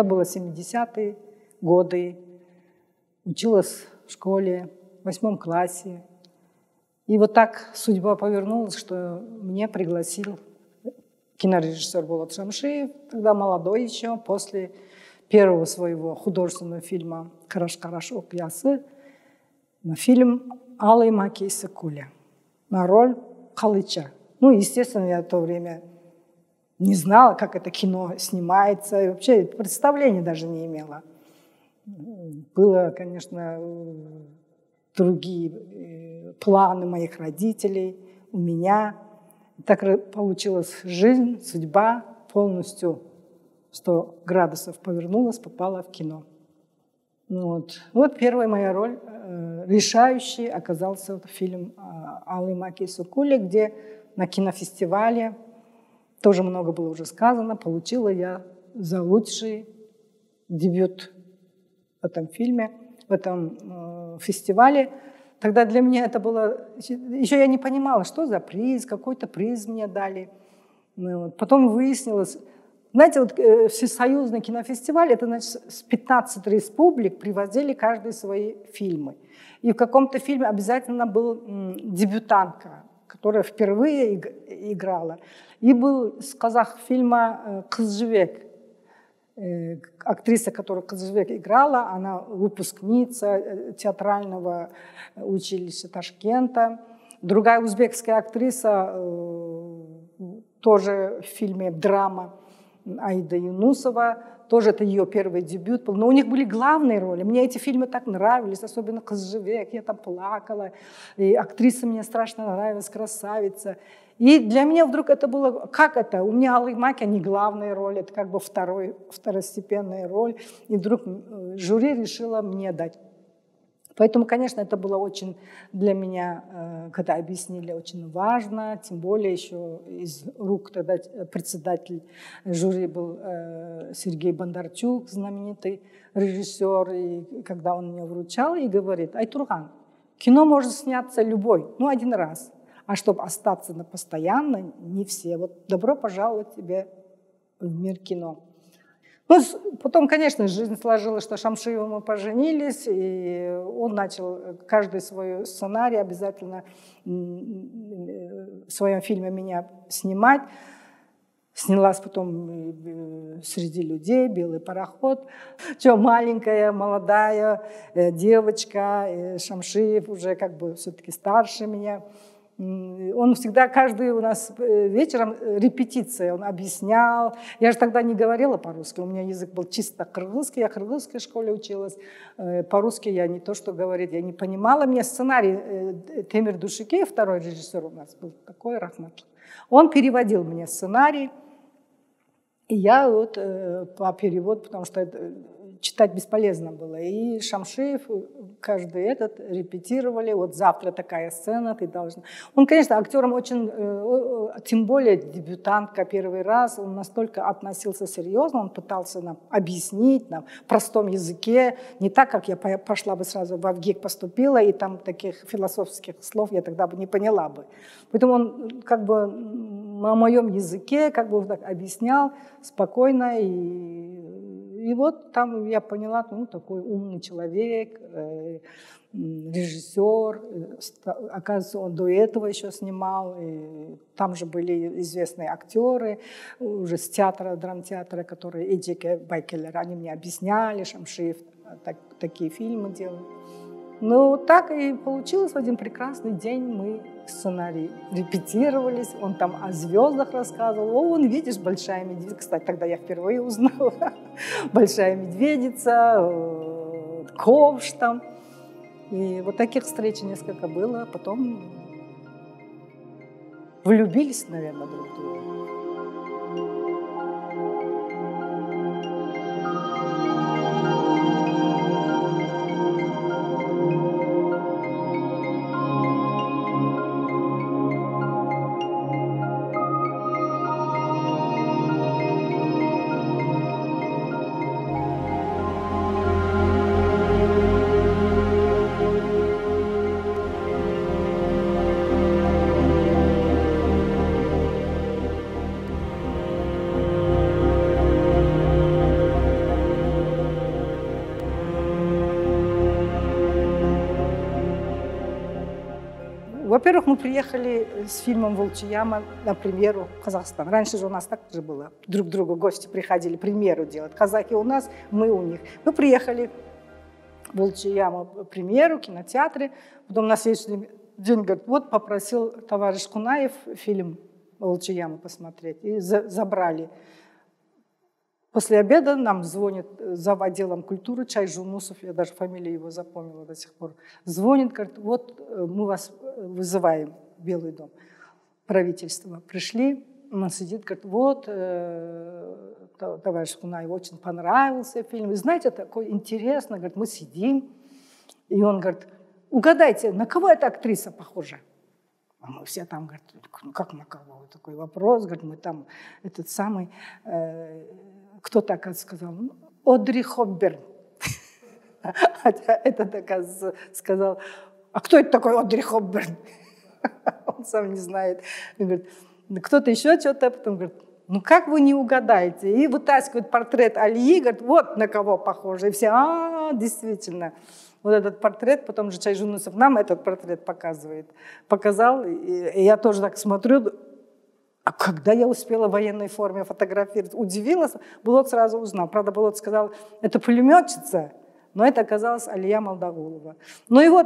Это было 70-е годы. Училась в школе, в 8 классе. И вот так судьба повернулась, что меня пригласил кинорежиссер Болот Шамшиев, тогда молодой еще, после первого своего художественного фильма «Караш-караш ок ясы», на фильм «Алый макейсы куля», на роль Халыча. Ну, естественно, я в то время не знала, как это кино снимается, и вообще представления даже не имела. Было, конечно, другие планы моих родителей, у меня. Так получилась жизнь, судьба полностью 100 градусов повернулась, попала в кино. Вот первая моя роль, решающей, оказался фильм «Алый макейсы куля», где на кинофестивале, тоже много было уже сказано, получила я за лучший дебют в этом фильме, в этом фестивале. Тогда для меня это было... Еще я не понимала, что за приз, какой-то приз мне дали. Потом выяснилось... Знаете, вот всесоюзный кинофестиваль, это значит, с 15 республик привозили каждый свои фильмы. И в каком-то фильме обязательно был дебютантка, которая впервые играла. И был из казахфильма «Кыз жібек». Актриса, которая «Кыз жібек» играла, она выпускница театрального училища Ташкента. Другая узбекская актриса, тоже в фильме «Драма», Аида Юнусова, тоже это ее первый дебют был. Но у них были главные роли. Мне эти фильмы так нравились, особенно «Кыз жібек», я там плакала. И актриса мне страшно нравилась, красавица. И для меня вдруг это было, как это? У меня «Алый маки» не главная роль, это как бы второстепенная роль. И вдруг жюри решило мне дать. Поэтому, конечно, это было очень для меня, когда объяснили, очень важно, тем более еще из рук тогда председатель жюри был Сергей Бондарчук, знаменитый режиссер, и когда он мне вручал и говорит: «Айтурган, кино может сняться любой, один раз, а чтобы остаться на постоянно, не все. Вот добро пожаловать тебе в мир кино». Потом, конечно, жизнь сложилась, что Шамшиевым мы поженились, и он начал каждый свой сценарий обязательно в своем фильме меня снимать. Снялась потом «Среди людей», «Белый пароход». Что, маленькая, молодая девочка, Шамшиев уже как бы все-таки старше меня. Он всегда, каждый у нас вечером репетиция, он объяснял. Я же тогда не говорила по-русски, у меня язык был чисто кыргызский, я в кыргызской школе училась. По-русски я не то, что говорить, я не понимала. Мне сценарий Темир Душикеев, второй режиссер у нас был такой, рахмат. Он переводил мне сценарий, и я вот по переводу, потому что читать бесполезно было. И Шамшиев каждый этот репетировали. Вот завтра такая сцена, ты должна... Он, конечно, актером очень, тем более дебютантка первый раз, он настолько относился серьезно, он пытался нам объяснить на простом языке, не так, как я пошла бы сразу в АВГИК поступила, и там таких философских слов я тогда бы не поняла бы. Поэтому он как бы на моем языке как бы так объяснял спокойно, и вот там я поняла, такой умный человек, режиссер. Оказывается, он до этого еще снимал. И там же были известные актеры уже с театра, драмтеатра, которые Эджике Байкелер, они мне объясняли, Шамшиев такие фильмы делал. Так и получилось. В один прекрасный день мы сценарий репетировались, он там о звездах рассказывал. Вон, видишь, большая медведица. Кстати, тогда я впервые узнала. Большая медведица, ковш там. И вот таких встреч несколько было. Потом влюбились, наверное, друг в друга. Во-первых, мы приехали с фильмом «Волчья яма» на премьеру в Казахстан. Раньше же у нас так же было. Друг к другу гости приходили премьеру делать. Казахи у нас, мы у них. Мы приехали в «Волчью яму» премьеру в кинотеатре. Потом на следующий день, говорит, вот попросил товарищ Кунаев фильм «Волчью яму» посмотреть. И забрали. После обеда нам звонит зав. Отделом культуры Чай Жунусов, я даже фамилию его запомнила до сих пор. Звонит, говорит, вот мы вас вызываем в Белый дом. Правительство. Пришли, он сидит, говорит, вот товарищ Кунаев, очень понравился фильм. И знаете, такой интересно, говорит, мы сидим, и он говорит, угадайте, на кого эта актриса похожа? А мы все там, говорят, ну как на кого? Такой вопрос, говорит, мы там этот самый... Кто так сказал? Одри Хопберн. Хотя этот, оказывается, сказал, а кто это такой Одри Хопберн? Он сам не знает. Он говорит, кто-то еще что-то. Потом говорит, ну как вы не угадаете? И вытаскивает портрет Алии, говорит, вот на кого похоже. И все, действительно. Вот этот портрет, потом же Чай Жунусов нам этот портрет показал. И я тоже так смотрю. А когда я успела в военной форме фотографировать, удивилась, Булат сразу узнал. Правда, Булат сказал, это пулеметчица, но это оказалась Алия Молдоголова. Ну и вот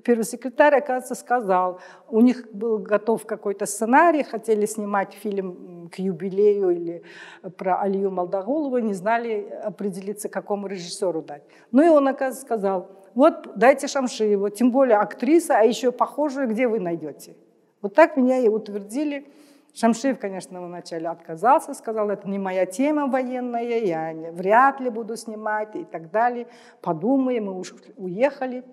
первый секретарь, оказывается, сказал, у них был готов какой-то сценарий, хотели снимать фильм к юбилею или про Алию Молдоголову, не знали определиться, какому режиссеру дать. Ну и он, оказывается, сказал, вот дайте Шамшиеву, тем более актриса, а еще похожую, где вы найдете? Вот так меня и утвердили. Шамшиев, конечно, вначале отказался, сказал, это не моя тема военная, я вряд ли буду снимать и так далее. Подумаем, мы уехали,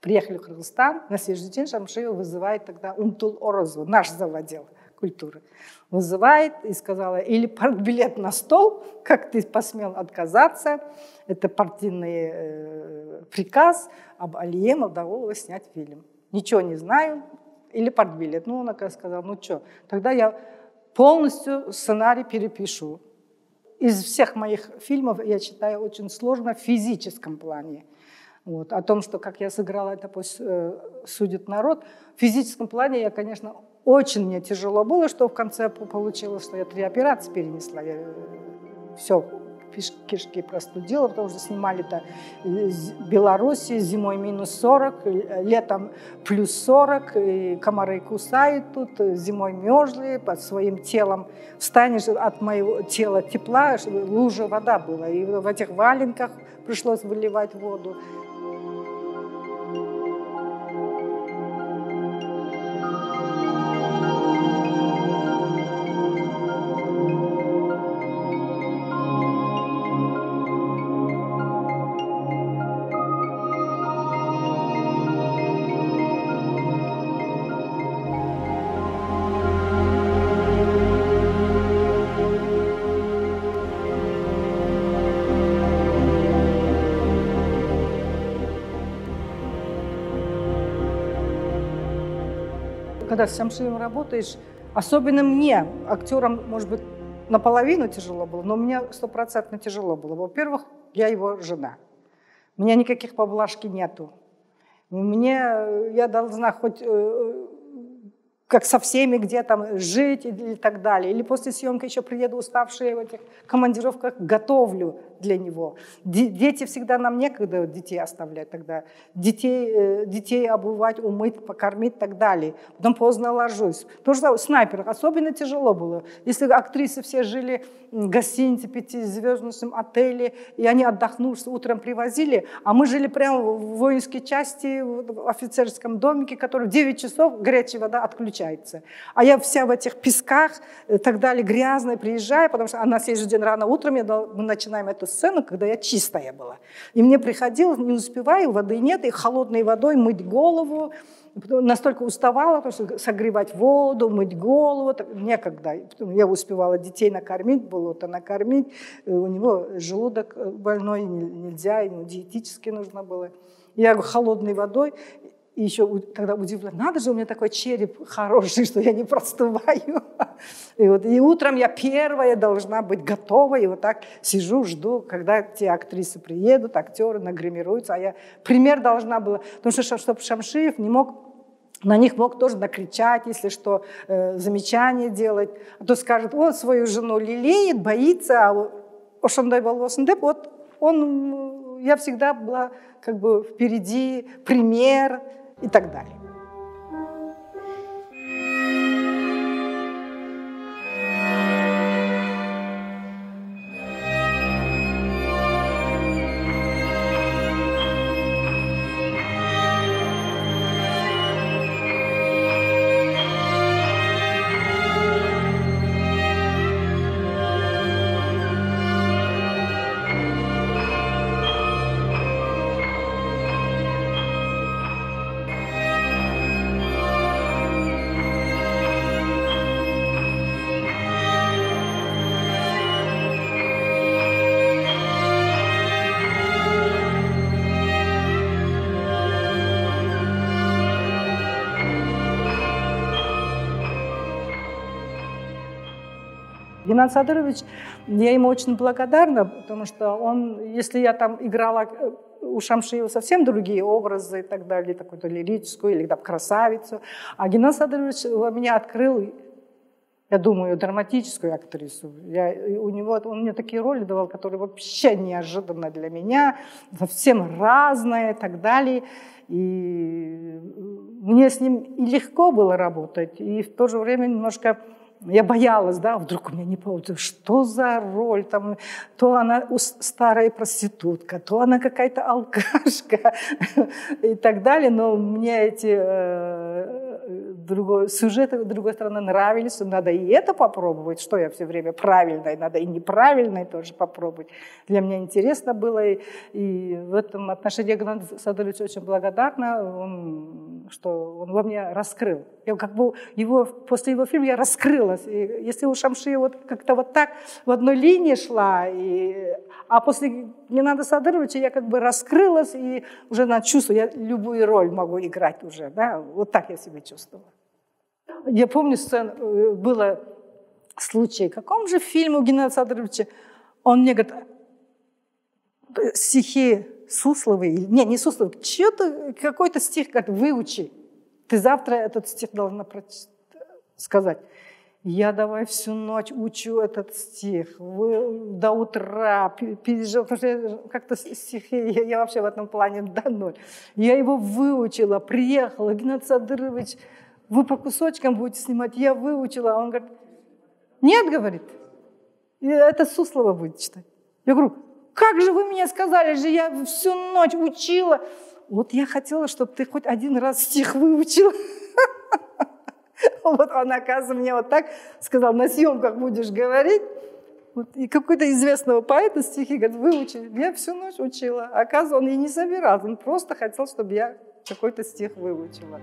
приехали в Кыргызстан. На следующий день Шамшиев вызывает тогда Умтул Орозу, наш заводил культуры. Вызывает и сказала, или партбилет на стол, как ты посмел отказаться, это партийный приказ об Алие Молдоголовой снять фильм. Ничего не знаю. Или партбилет. Ну, он сказал, ну что, тогда я полностью сценарий перепишу. Из всех моих фильмов, я считаю, очень сложно в физическом плане. Вот. О том, что как я сыграла, это пусть судит народ. В физическом плане я, конечно, очень мне тяжело было, что в конце получилось, что я 3 операции перенесла. Я все кишки простудила, потому что снимали-то в Беларуси зимой минус 40, летом плюс 40, и комары кусают тут, зимой мерзли, под своим телом встанешь от моего тела тепла, лужа вода была, и в этих валенках пришлось выливать воду. Когда с Шамшиевым работаешь, особенно мне, актерам, может быть, наполовину тяжело было, но мне 100% тяжело было. Во-первых, я его жена. У меня никаких поблажки нету. Я должна хоть как со всеми где-то жить и так далее. Или после съемки еще приеду уставшая в этих командировках, готовлю для него. Дети всегда нам некогда детей оставлять тогда. Детей обувать, умыть, покормить и так далее. Потом поздно ложусь. То же самое, снайперах особенно тяжело было. Если актрисы все жили в гостинице, 5-звездочном отеле, и они отдохнувшись утром привозили, а мы жили прямо в воинской части, в офицерском домике, который в 9 часов горячая вода отключается. А я вся в этих песках и так далее, грязная, приезжаю, потому что на следующий день рано утром мы начинаем эту сцену, когда я чистая была. И мне приходилось, не успеваю, воды нет, и холодной водой мыть голову. Настолько уставала, потому что согревать воду, мыть голову, некогда. Я успевала детей накормить, было-то накормить. У него желудок больной, нельзя, ему диетически нужно было. Я холодной водой. И еще тогда удивлена, надо же, у меня такой череп хороший, что я не простываю. И утром я первая должна быть готова, и вот так сижу, жду, когда те актрисы приедут, актеры нагримируются, а я пример должна была, потому что чтобы Шамшиев не мог На них мог тоже накричать, если что, замечание делать. А то скажет, он свою жену лелеет, боится, а вот он, я всегда была как бы впереди, пример и так далее. Геннадий Садырович, я ему очень благодарна, потому что он, если я там играла у Шамшиева совсем другие образы и так далее, такую-то лирическую или там красавицу, а Геннадий Садырович меня открыл, я думаю, драматическую актрису. Он мне такие роли давал, которые вообще неожиданно для меня, совсем разные и так далее. И мне с ним и легко было работать, и в то же время немножко я боялась, да, вдруг у меня не получится, что за роль, там, то она старая проститутка, то она какая-то алкашка и так далее, но мне эти сюжеты, с другой стороны, нравились, надо и это попробовать, что я все время правильное, надо и неправильное тоже попробовать. Для меня интересно было, и в этом отношении Геннадий Садырович очень благодарна, что он во мне раскрыл. Я как бы после его фильма я раскрылась. И если у Шамши вот как-то вот так в одной линии шла, а после Геннадия Садыровича я как бы раскрылась и уже чувствую, я любую роль могу играть уже, да, вот так я себя чувствовала. Я помню сцену, было случай, в каком же фильме у Геннадия Садыровича, он мне говорит, стихи Сусловой, не Сусловой, чьё-то, какой-то стих, говорит, выучи, ты завтра этот стих должна сказать. Я давай всю ночь учу этот стих, до утра, пережил, потому что как-то стихи, я вообще в этом плане до ноль. Я его выучила, приехала, Геннадий Садырович, вы по кусочкам будете снимать, я выучила. Он говорит, нет, говорит, это Суслова будет читать. Я говорю, как же вы мне сказали же, я всю ночь учила. Вот я хотела, чтобы ты хоть один раз стих выучила. Вот он, оказывается, мне вот так сказал, на съемках будешь говорить. Вот, и какой-то известного поэта стихи, говорит, выучи. Я всю ночь учила. Оказывается, он и не собирался, он просто хотел, чтобы я какой-то стих выучила.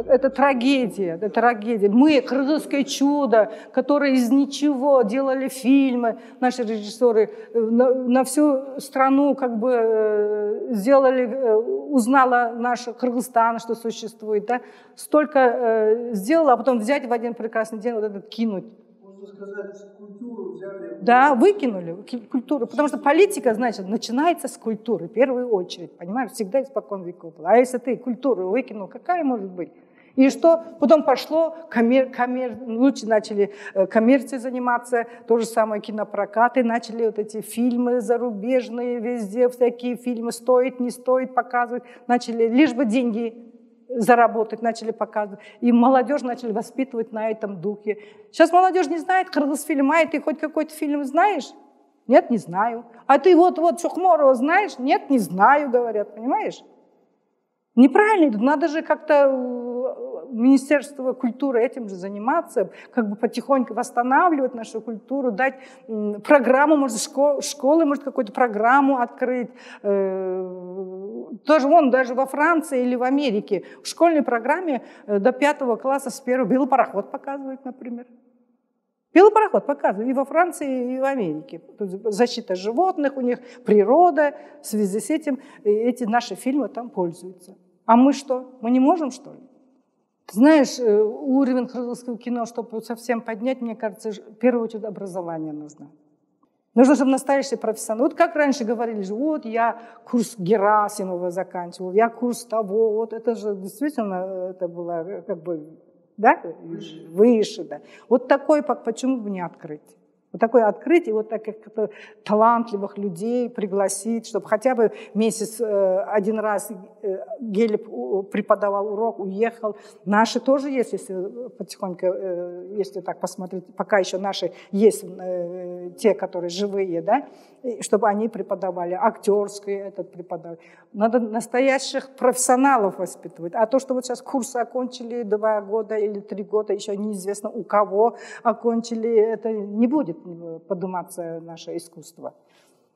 Это трагедия, это трагедия. Мы, кыргызское чудо, которые из ничего делали фильмы, наши режиссеры на всю страну как бы сделали, узнала наш Кыргызстан, что существует, да? Столько сделала, а потом взять в один прекрасный день вот этот кинуть. Можно сказать, культуру взяли. Да, выкинули культуру, потому что политика, значит, начинается с культуры, в первую очередь, понимаешь, всегда испокон веков. А если ты культуру выкинул, какая может быть? И что? Потом пошло, лучше начали коммерцией заниматься, то же самое кинопрокаты, начали вот эти фильмы зарубежные, везде всякие фильмы, стоит, не стоит показывать, начали, лишь бы деньги заработать, начали показывать. И молодежь начали воспитывать на этом духе. Сейчас молодежь не знает Кыргызфильма, и ты хоть какой-то фильм знаешь? Нет, не знаю. А ты вот Чухморова знаешь? Нет, не знаю, говорят, понимаешь? Неправильно, надо же как-то Министерство культуры этим же заниматься, как бы потихоньку восстанавливать нашу культуру, дать программу, может, школы, может, какую-то программу открыть. Тоже даже во Франции или в Америке в школьной программе до 5 класса с 1 белый пароход показывают, например. Белый пароход показывают и во Франции, и в Америке. Защита животных у них, природа, в связи с этим эти наши фильмы там пользуются. А мы что? Мы не можем, что ли? Знаешь, уровень русского кино, чтобы совсем поднять, мне кажется, в первую очередь образование нужно. Нужно, чтобы настоящий профессионал. Вот как раньше говорили, вот я курс Герасимова заканчивал, я курс того, вот это же действительно, это было как бы, да, выше, да. Вот такой, почему бы не открыть? Вот такое открытие, вот таких талантливых людей пригласить, чтобы хотя бы месяц один раз Гелеб преподавал урок, уехал. Наши тоже есть, если потихоньку, если так посмотреть, пока еще наши есть те, которые живые, да, чтобы они преподавали, актерские этот преподавали. Надо настоящих профессионалов воспитывать. А то, что вот сейчас курсы окончили 2 года или 3 года, еще неизвестно у кого окончили, это не будет подниматься наше искусство.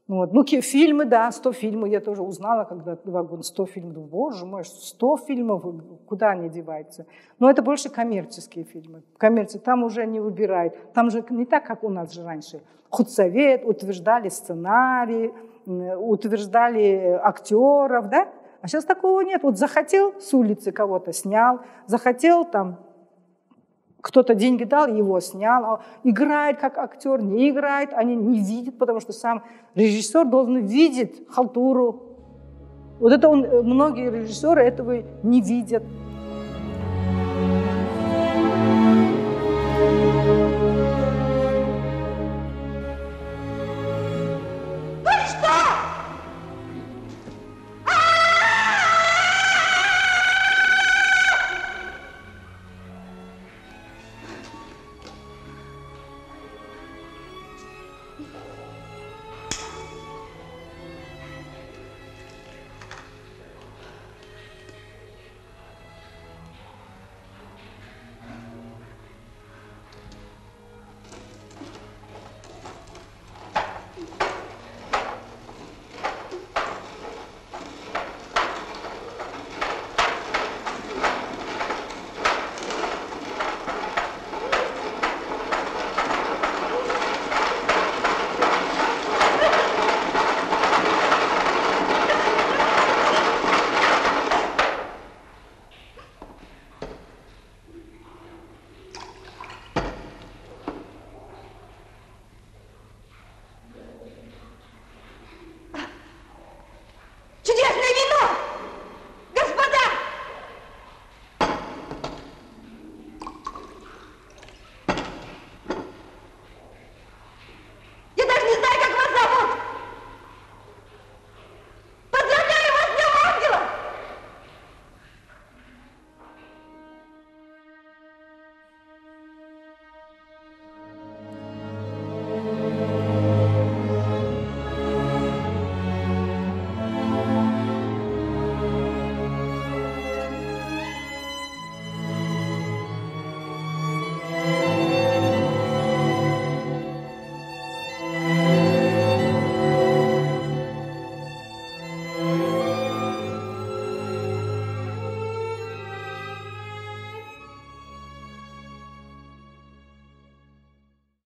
Вот. Ну, фильмы, да, 100 фильмов, я тоже узнала, когда 2 года, 100 фильмов, думаю, боже мой, 100 фильмов, куда они деваются? Но это больше коммерческие фильмы. Там уже не выбирают, там же не так, как у нас же раньше. Худсовет, утверждали сценарий, утверждали актеров, да? А сейчас такого нет. Вот захотел с улицы кого-то снял, захотел там, кто-то деньги дал, его снял. Играет как актер, не играет, они не видят, потому что сам режиссер должен видеть халтуру. Вот это многие режиссеры этого не видят.